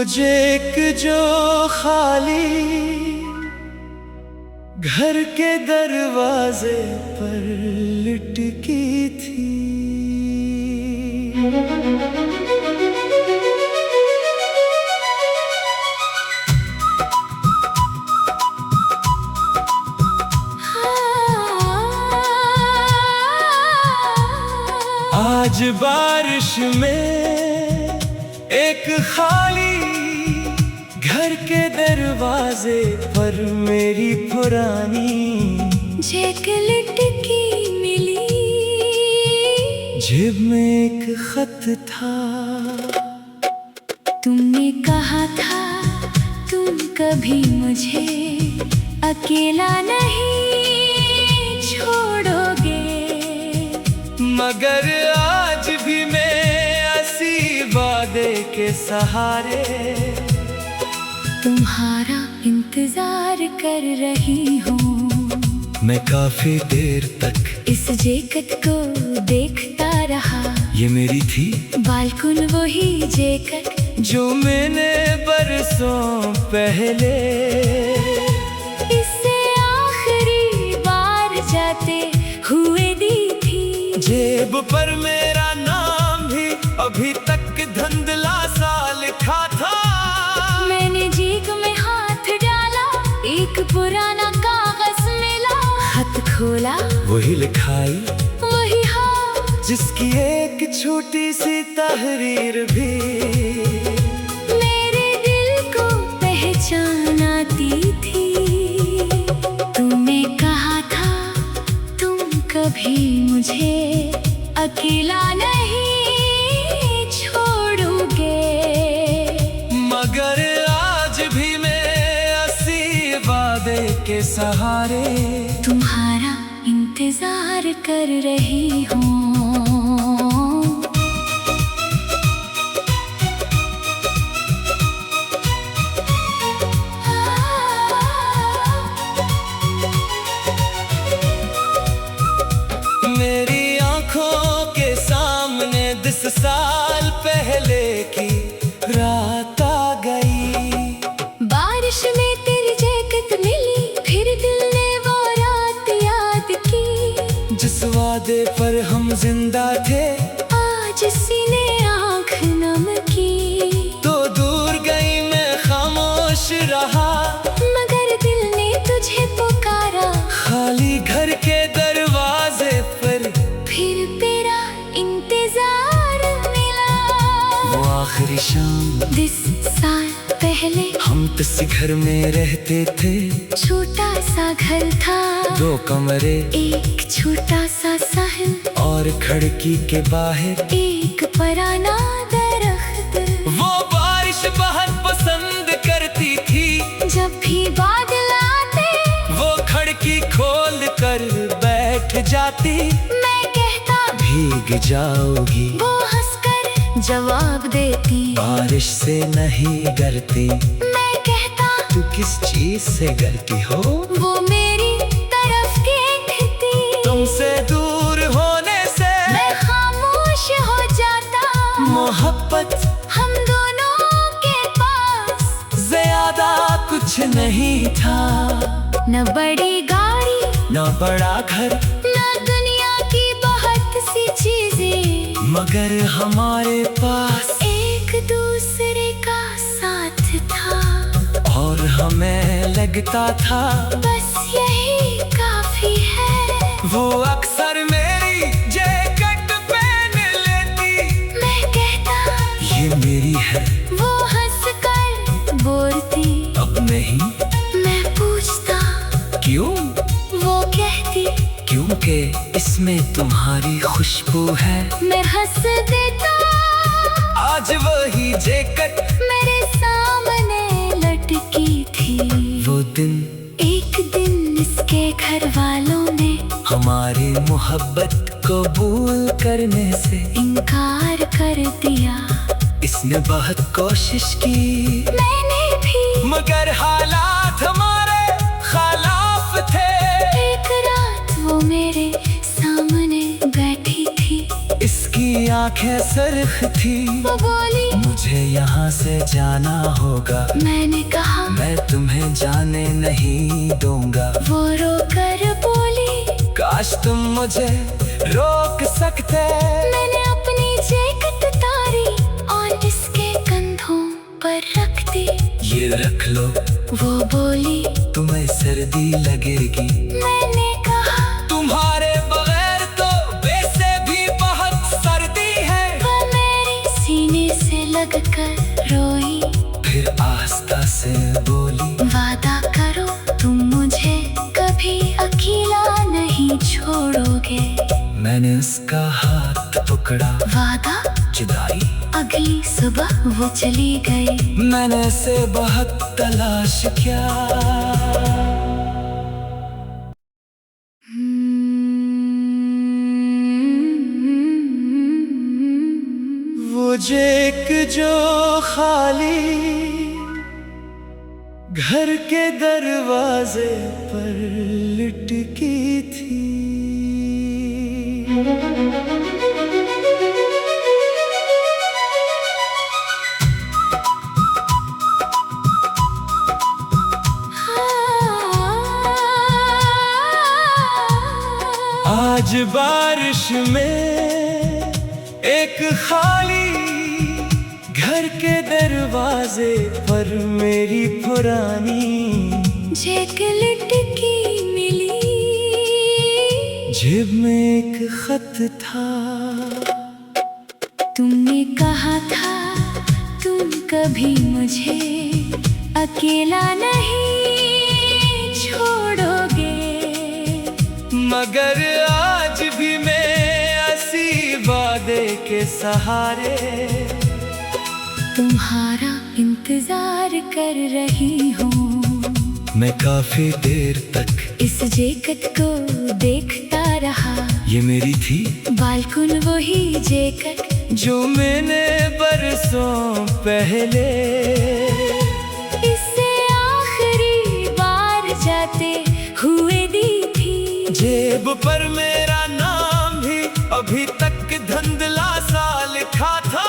मुझे एक जो खाली घर के दरवाजे पर लटकी थी। आज बारिश में एक खाली घर के दरवाजे पर मेरी पुरानी जेब लटकी मिली। जेब में एक खत था। तुमने कहा था तुम कभी मुझे अकेला नहीं छोड़ोगे, मगर आज भी मैं ऐसी वादे के सहारे तुम्हारा इंतजार कर रही हूँ। मैं काफी देर तक इस जैकेट को देखता रहा। ये मेरी थी बालकुन वही जैकेट जो मैंने बरसों पहले इससे आखिरी बार जाते हुए दी थी। जेब पर मेरा नाम भी अभी तक धुंधला सा लिखा था। मैंने जेब में हाथ डाला, एक पुराना कागज मिला। खत खोला, वही लिखाई वही हाथ जिसकी एक छोटी सी तहरीर भी मेरे दिल को पहचानाती थी। तुमने कहा था तुम कभी मुझे अकेला नहीं छोड़ोगे, मगर आज भी मैं ऐसी वादे के सहारे तुम्हारा इंतजार कर रही हूँ। मेरी आंखों के सामने 10 साल पहले की रात आ गई। बारिश में तेरी जैकेट मिली, फिर दिल ने वो रात याद की। जिस वादे पर हम जिंदा थे आज सीने आँख नम की। तो दूर गई मैं खामोश रहा, मगर दिल ने तुझे पुकारा। खाली घर के दरवाजे पर फिर तेरा इंतजार मिला। वो आखिरी शाम 10 साल पहले हम किस घर में रहते थे। छोटा सा घर था, 2 कमरे एक छोटा सा सहन और खिड़की के बाहर एक पुराना दरख्त। वो बारिश बहुत पसंद करती थी। जब भी बादल आते वो खिड़की खोल कर बैठ जाती। मैं कहता भीग जाओगी, वो हंसकर जवाब देती। बारिश से नहीं डरती, मैं कहता तू किस चीज से डरती हो। वो मेरी तरफ देखती। तुमसे दूर होने से मैं खामोश हो जाता। मोहब्बत हम दोनों के पास ज्यादा कुछ नहीं था। न बड़ी गाड़ी न बड़ा घर न दुनिया की बहुत सी चीजें, मगर हमारे पास एक दूसरे का साथ था। और हमें लगता था बस यही काफी है। वो अक्सर मेरी जैकेट पहन लेती। मैं कहता ये मेरी है, वो हंसकर बोलती। अब नहीं। मैं पूछता क्यों? वो कहती क्योंकि इसमें तुम्हारी खुशबू है। मैं हंस देता। आज वही जैकेट मेरे सामने लटकी थी। वो दिन एक दिन इसके घर वालों ने हमारी मोहब्बत कबूल करने से इनकार कर दिया। इसने बहुत कोशिश की, मैंने भी, मगर हालात हमारे खिलाफ थे। एक रात वो मेरे सामने बैठी थी। इसकी आंखें सरख थी। वो बोली मुझे यहाँ से जाना होगा। मैंने कहा मैं तुम्हें जाने नहीं दूंगा। वो रोकर बोली काश तुम मुझे रोक सकते। मैंने अपनी जैकेट उतारी और इसके कंधों पर रख दी। ये रख लो, वो बोली तुम्हें सर्दी लगेगी। मैंने कहा तुम्हारे बगैर तो वैसे भी बहुत सर्दी है। वो मेरे सीने से लगकर रोई, फिर आस्था से बोली वादा करो तुम मुझे कभी अकेला नहीं छोड़ोगे। मैंने उसका हाथ पकड़ा, वादा जुदाई। अगली सुबह वो चली गई। मैंने उसे बहुत तलाश किया। वो जेक जो खाली घर के दरवाजे पर लटकी थी। आज बारिश में एक खाली घर के दरवाजे पर मेरी पुरानी जैकेट की मिली। जेब में एक खत था। तुमने कहा था तुम कभी मुझे अकेला नहीं छोड़ोगे। मगर आज भी मैं ऐसी वादे के सहारे तुम्हारा इंतजार कर रही हूँ। मैं काफी देर तक इस जैकेट को देखता रहा। ये मेरी थी बालकुन वही जैकेट जो मैंने बरसों पहले इससे आखिरी बार जाते हुए दी थी। जेब पर मेरा नाम भी अभी तक धुंधला सा लिखा था।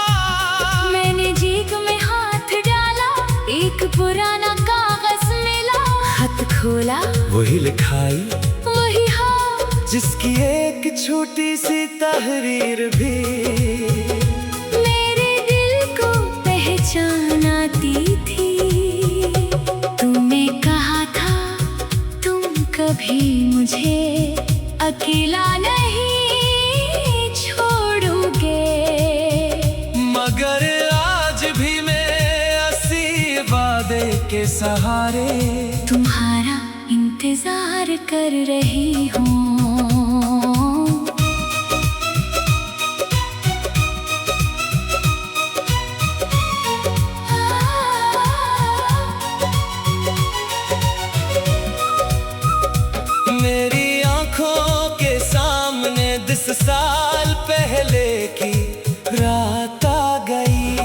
मैंने जेब में हाथ डाला, एक पुराना कागज मिला। खत खोला, वही लिखाई वही हाथ जिसकी एक छोटी सी तहरीर भी मेरे दिल को पहचानाती थी। तुमने कहा था तुम कभी मुझे अकेला नहीं छोड़ोगे। मगर आज भी मैं ऐसी वादे के सहारे तुम्हारा इंतजार कर रही हूँ। मेरी आंखों के सामने 10 साल पहले की रात आ गई।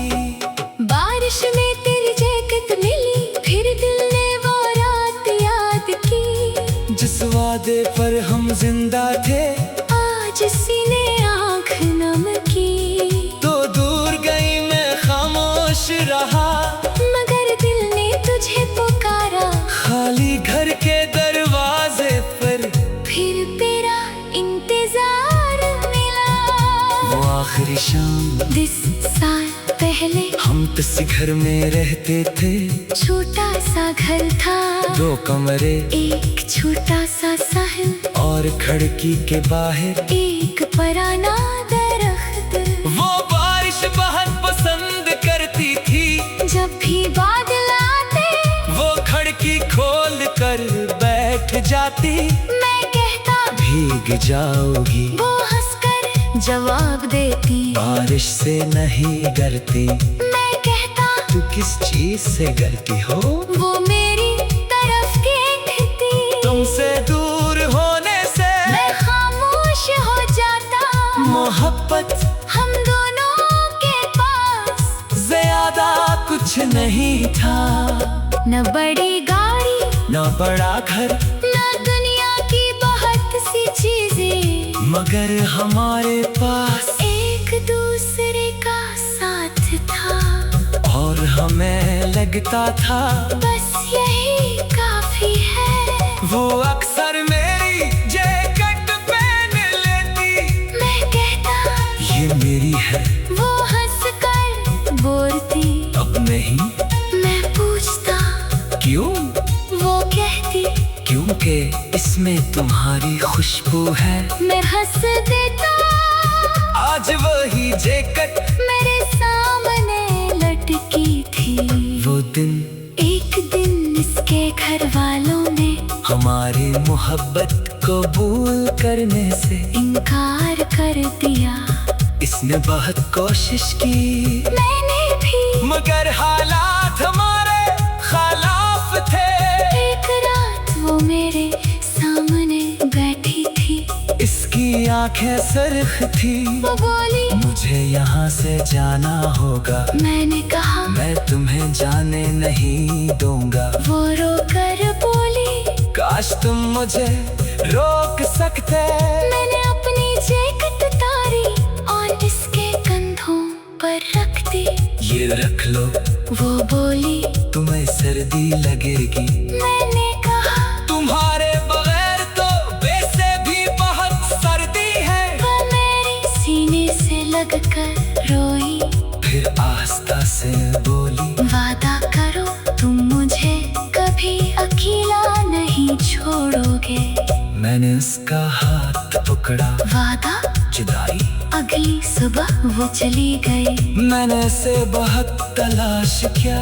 बारिश में तेरी जैकेट मिली, फिर दिल ने वो रात याद की। जिस वादे पर हम जिंदा थे आज सीने आँख नम की। तो दूर गई मैं खामोश रहा। मगर दिल ने तुझे पुकारा, खाली घर के दरवाजे पर फिर तेरा इंतजार मिला। वो आखिरी शाम 10 साल पहले हम किसी घर में रहते थे। छोटा सा घर था, 2 कमरे एक छोटा सा सहन और खिड़की के बाहर एक पुराना दरख्त। वो बारिश बहुत पसंद करती थी। जब भी बादल आते वो खिड़की खोल कर बैठ जाती। मैं कहता भीग जाओगी, वो हंसकर जवाब देती। बारिश से नहीं डरती। मैं कहता तू किस चीज से डरती हो? वो मेरी तरफ देखती। तुमसे दूर होने से मैं खामोश हो जाता। मोहब्बत हम दोनों के पास ज्यादा कुछ नहीं था। न बड़ी गाड़ी न बड़ा घर न दुनिया की बहुत सी चीजें, मगर हमारे पास एक दूसरे का साथ था। और हमें लगता था बस यही काफी है। वो अक्सर मेरी जैकेट पहन लेती, मैं कहता ये मेरी है, वो हंसकर बोलती। अब नहीं मैं पूछता क्यों, वो कहती क्योंकि इसमें तुम्हारी खुशबू है। मैं हंस देता। आज वही जैकेट मेरे सामने लटकी थी। वो दिन एक दिन इसके घर वालों ने हमारी मोहब्बत कबूल करने से इनकार कर दिया। इसने बहुत कोशिश की, मैंने भी, मगर हालात हमारे खिलाफ थे। एक रात वो मेरे सामने बैठी थी। इसकी आंखें सरख थी, वो बोली मुझे यहाँ से जाना होगा। मैंने कहा मैं तुम्हें जाने नहीं दूंगा। वो रोकर बोली काश तुम मुझे रोक सकते। मैंने अपनी जैकेट उतारी और इसके कंधों पर रख दी। ये रख लो, वो बोली तुम्हें सर्दी लगेगी। मैंने कहा तुम्हारे बगैर तो वैसे भी बहुत सर्दी है। वो मेरे सीने से लगकर रोई। फिर आस्था से बोली वादा करो तुम मुझे कभी अकेला नहीं छोड़ोगे। मैंने उसका हाथ पकड़ा, वादा। जुदाई। अगली सुबह वो चली गई। मैंने से बहुत तलाश किया।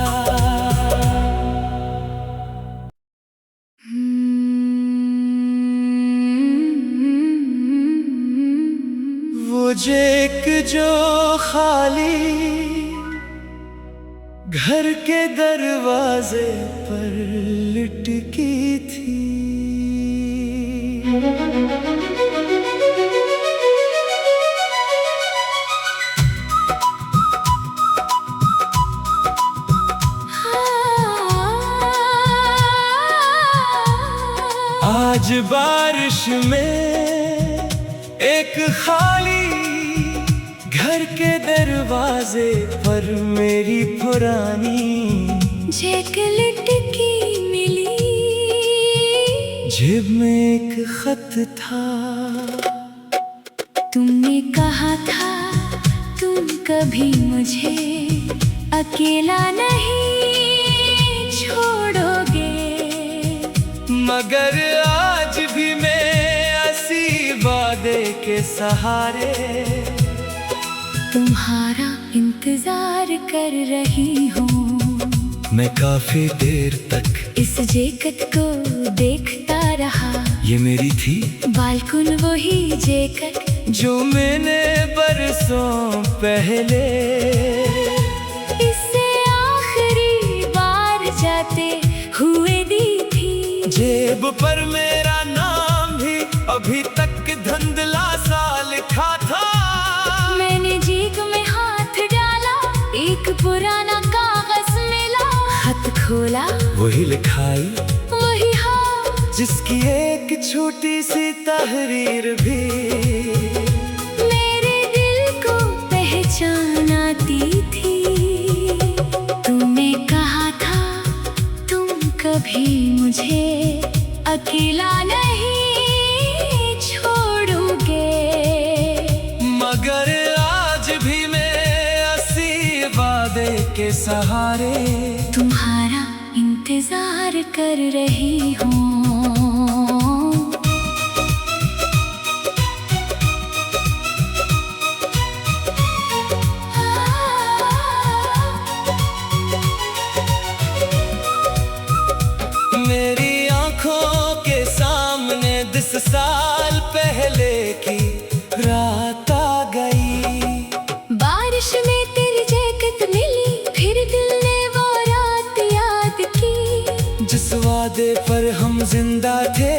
वो जेक जो खाली घर के दरवाजे पर लटकी थी। आज बारिश में एक खाली घर के दरवाजे पर मेरी पुरानी जैकेट की मिली। जेब में एक खत था। तुमने कहा था तुम कभी मुझे अकेला नहीं छोड़ोगे। मगर आज भी मैं ऐसी वादे के सहारे तुम्हारा इंतजार कर रही हूँ। मैं काफी देर तक इस जैकेट को देखता रहा। ये मेरी थी, बालकुन वही जैकेट जो मैंने बरसों पहले इसे आखिरी बार जाते हुए दी थी। जेब पर मेरा नाम भी अभी तक धुंधला सा लिखा था। मैंने जेब में हाथ डाला, एक पुराना कागज मिला। खत खोला, वही लिखाई वही हाथ जिसकी एक छोटी सी तहरीर भी मेरे दिल को पहचान आती थी। तुमने कहा था तुम कभी मुझे अकेला नहीं छोड़ोगे। मगर आज भी मैं ऐसी वादे के सहारे तुम्हारा इंतजार कर रही हूँ। मेरी आंखों के सामने 10 साल पहले की रात आ गई। बारिश में तेरी जैकेट मिली, फिर दिल ने वो रात याद की। जिस वादे पर हम जिंदा थे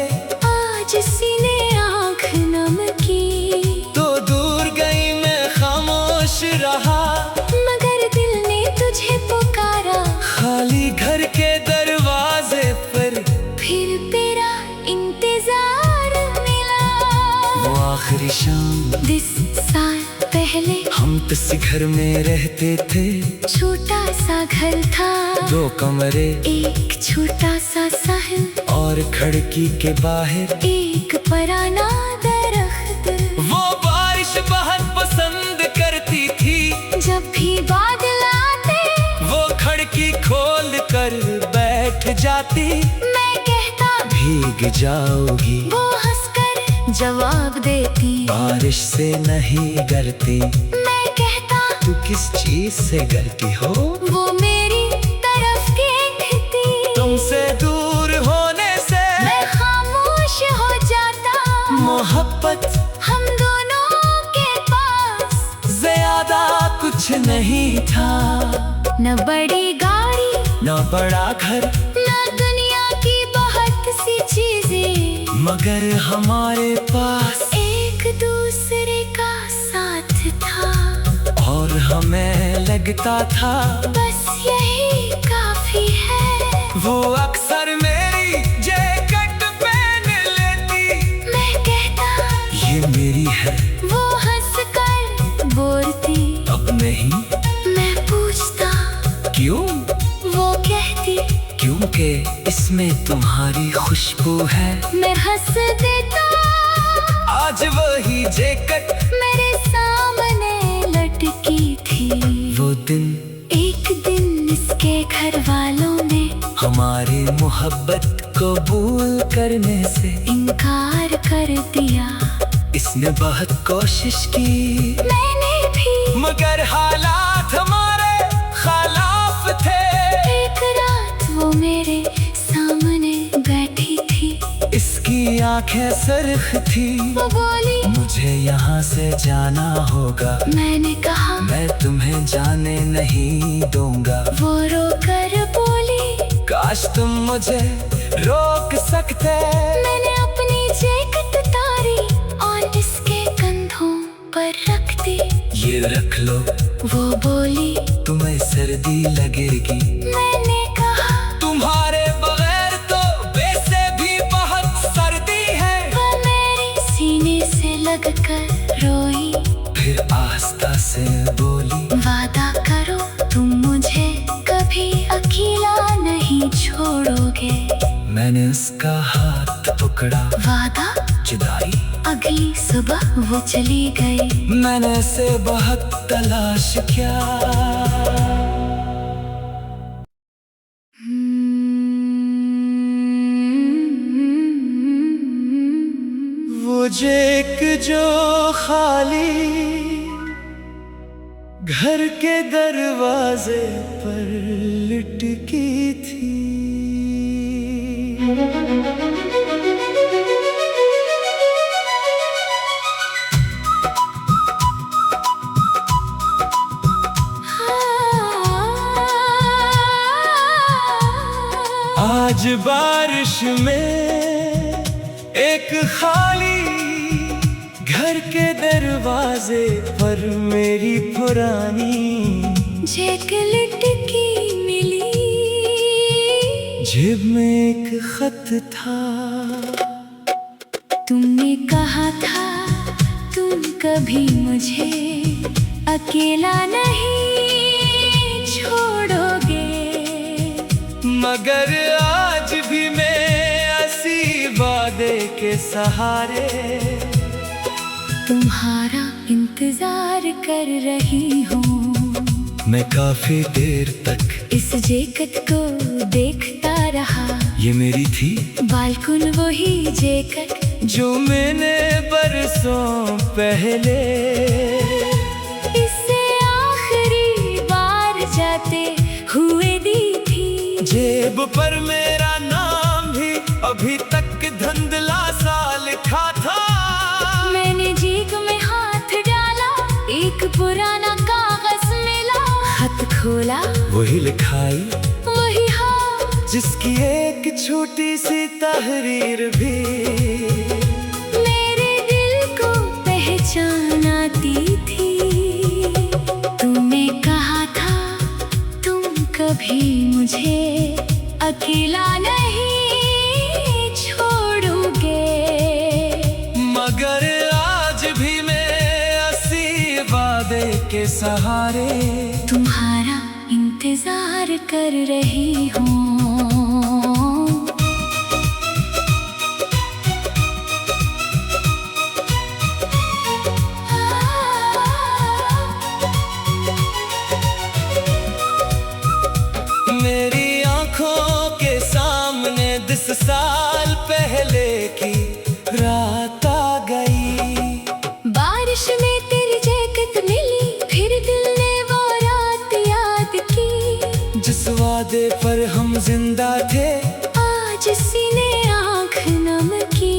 आज सीने आँख नम की। तो दूर गई मैं खामोश रहा, मगर दिल ने तुझे पुकारा। खाली घर के दरवाजे पर फिर तेरा इंतजार मिला। वो आखिरी शाम 10 साल पहले पहले हम किसी घर में रहते थे, छोटा सा घर था, 2 कमरे एक छोटा सा सहन, और खिड़की के बाहर एक पुराना दरख्त। वो बारिश बहुत पसंद करती थी, जब भी बादल आते वो खिड़की खोल कर बैठ जाती। मैं कहता भीग जाओगी, वो हंसकर जवाब देती। बारिश से नहीं डरती, मैं कहता तू किस चीज से डरती हो? वो मेरी तरफ देखती। तुमसे दूर होने से मैं खामोश हो जाता। मोहब्बत हम दोनों के पास ज्यादा कुछ नहीं था, न बड़ी गाड़ी न बड़ा घर, न दुनिया की बहुत सी चीजें, मगर हमारे पास एक दूसरे का साथ था। और हमें लगता था बस यही काफी है। वो अक्सर मेरी जैकेट पहन लेती। मैं कहता ये मेरी है, वो हंसकर बोलती। अब नहीं। मैं पूछता क्यों? वो कहती क्योंकि इसमें तुम्हारी खुशबू है। मैं हंस देता। आज वही जैकेट मेरे सामने लटकी थी। वो दिन एक दिन इसके घर वालों ने हमारी मोहब्बत कबूल करने से इनकार कर दिया। इसने बहुत कोशिश की, मैंने भी, मगर हालात हमारे खिलाफ थे। एक रात वो मेरे सामने बैठी थी। इसकी आंखें सरख थी। वो बोली मुझे यहाँ से जाना होगा। मैंने कहा मैं तुम्हें जाने नहीं दूंगा। वो रोकर बोली काश तुम मुझे रोक सकते। मैंने अपनी जैकेट उतारी और इसके कंधों पर रख दी। ये रख लो। वो बोली तुम्हें सर्दी लगेगी। मैंने कहा तुम्हारे बगैर तो वैसे भी बहुत सर्दी है। वो मेरे सीने से लगकर रोई। फिर आस्था से बोली वादा करो तुम मुझे कभी अकेला नहीं छोड़ोगे। मैंने उसका हाथ पकड़ा। वादा। जुदाई। अगली सुबह वो चली गई। मैंने उसे बहुत तलाश किया। वो जैक जो खाली घर के दरवाजे पर लटकी थी। आज बारिश में एक खाली घर के दरवाजे पर मेरी पुरानी जैकेट की मिली। जेब में एक खत था। तुमने कहा था तुम कभी मुझे अकेला नहीं छोड़ोगे। मगर आज भी मैं ऐसी वादे के सहारे तुम्हारा इंतजार कर रही हूँ। मैं काफी देर तक इस जैकेट को देखता रहा। ये मेरी थी बालकुन वही जैकेट जो मैंने बरसों पहले इसे आखिरी बार जाते हुए दी थी। जेब पर मेरा नाम भी अभी तक धुंधला सा लिखा था। मैंने जेब में हाथ डाला, एक पुराना कागज मिला। खत खोला, वही लिखाई वही हाथ जिसकी एक छोटी सी तहरीर भी मेरे दिल को पहचान आती थी। तुमने कहा था तुम कभी मुझे अकेला नहीं छोड़ोगे। मगर आज भी मैं ऐसी वादे के सहारे तुम्हारा इंतजार कर रही हूँ। मेरी आंखों के सामने 10 साल पहले की रात आ गई। बारिश में तेरी जैकेट मिली, फिर दिल ने वो रात याद की। जिस वादे पर हम जिंदा थे आज सीने आँख नम की।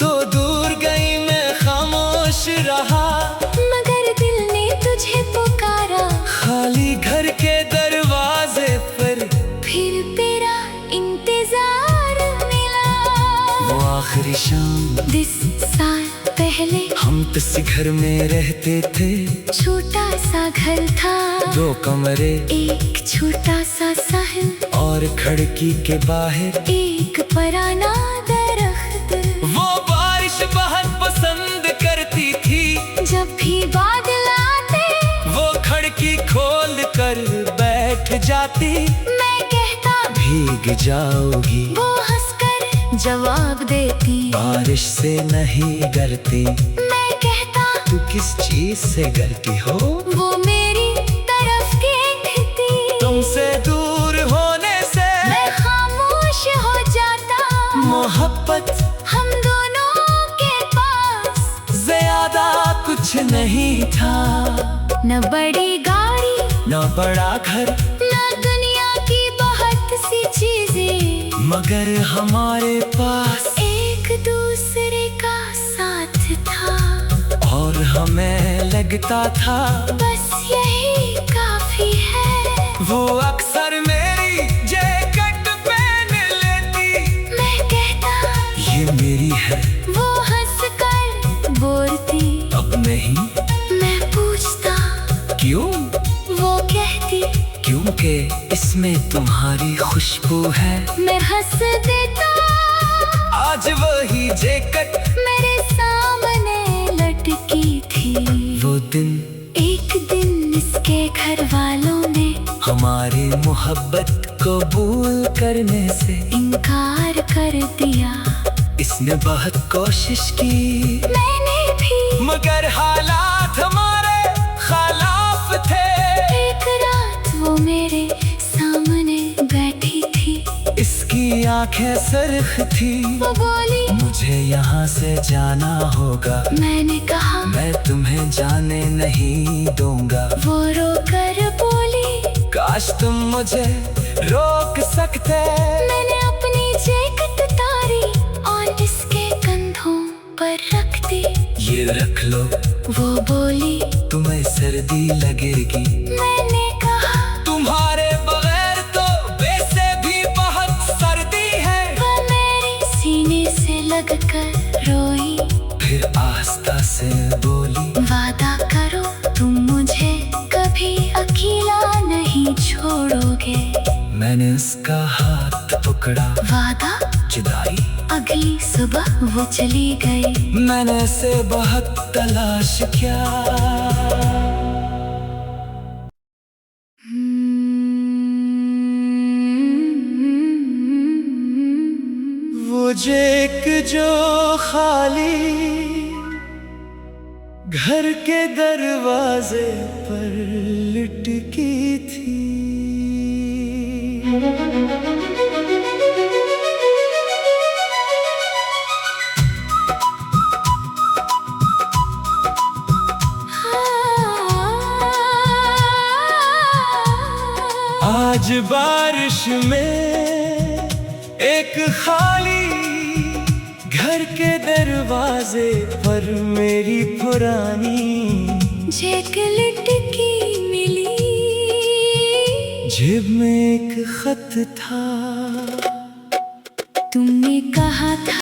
तो दूर गई मैं खामोश रहा, मगर दिल ने तुझे पुकारा। खाली घर के दरवाजे पर फिर तेरा इंतजार मिला। वो आखिरी शाम 10 साल पहले हम किसी घर में रहते थे। छोटा सा घर था, 2 कमरे, एक छोटा सा सहन और खिड़की के बाहर एक पुराना दरख्त। वो बारिश बहुत पसंद करती थी। जब भी बादल आते वो खिड़की खोल कर बैठ जाती। मैं कहता भीग जाओगी, वो हंसकर जवाब देती। बारिश से नहीं डरती, मैं कहता तू किस चीज से डरती हो? वो मेरी तरफ देखती। तुमसे दूर होने से मैं खामोश हो जाता। मोहब्बत हम दोनों के पास ज्यादा कुछ नहीं था। न बड़ी गाड़ी न बड़ा घर, न दुनिया की बहुत सी चीजें, मगर हमारे पास एक दूसरे का साथ था। और हमें लगता था बस यही काफी है। वो अक्सर मेरी जैकेट पहन लेती। मैं कहता ये मेरी है, वो हंसकर बोलती। अब नहीं। मैं पूछता क्यों? वो कहती क्योंकि इसमें तुम्हारी खुशबू है। मैं हंस देता। आज वही जैकेट मेरे सामने लटकी थी। वो दिन एक दिन इसके घर वालों ने हमारी मोहब्बत कबूल करने से इनकार कर दिया। इसने बहुत कोशिश की, मैंने भी, मगर हालात हमारे खिलाफ थे। एक रात वो मेरे सामने बैठी थी। इसकी आंखें सरख थी। वो बोली मुझे यहाँ से जाना होगा। मैंने कहा मैं तुम्हें जाने नहीं दूंगा। वो रोकर बोली काश तुम मुझे रोक सकते। मैंने अपनी जैकेट उतारी और इसके कंधों पर रख दी। ये रख लो, वो बोली तुम्हें सर्दी लगेगी। मैंने कहा तुम्हारे बगैर तो वैसे भी बहुत सर्दी है। वो मेरे सीने से लगकर रोई। फिर आस्ता से बोली वादा करो तुम मुझे कभी अकेला नहीं छोड़ोगे। मैंने उसका हाथ पकड़ा। वादा? जुदाई? अगली सुबह वो चली गई। मैंने उसे बहुत तलाश किया। वो जेक जो खाली घर के दरवाजे पर लटकी थी। आज बारिश में एक खाली घर के दरवाजे पर मेरी पुरानी जैकेट की मिली। जेब में एक खत था। तुमने कहा था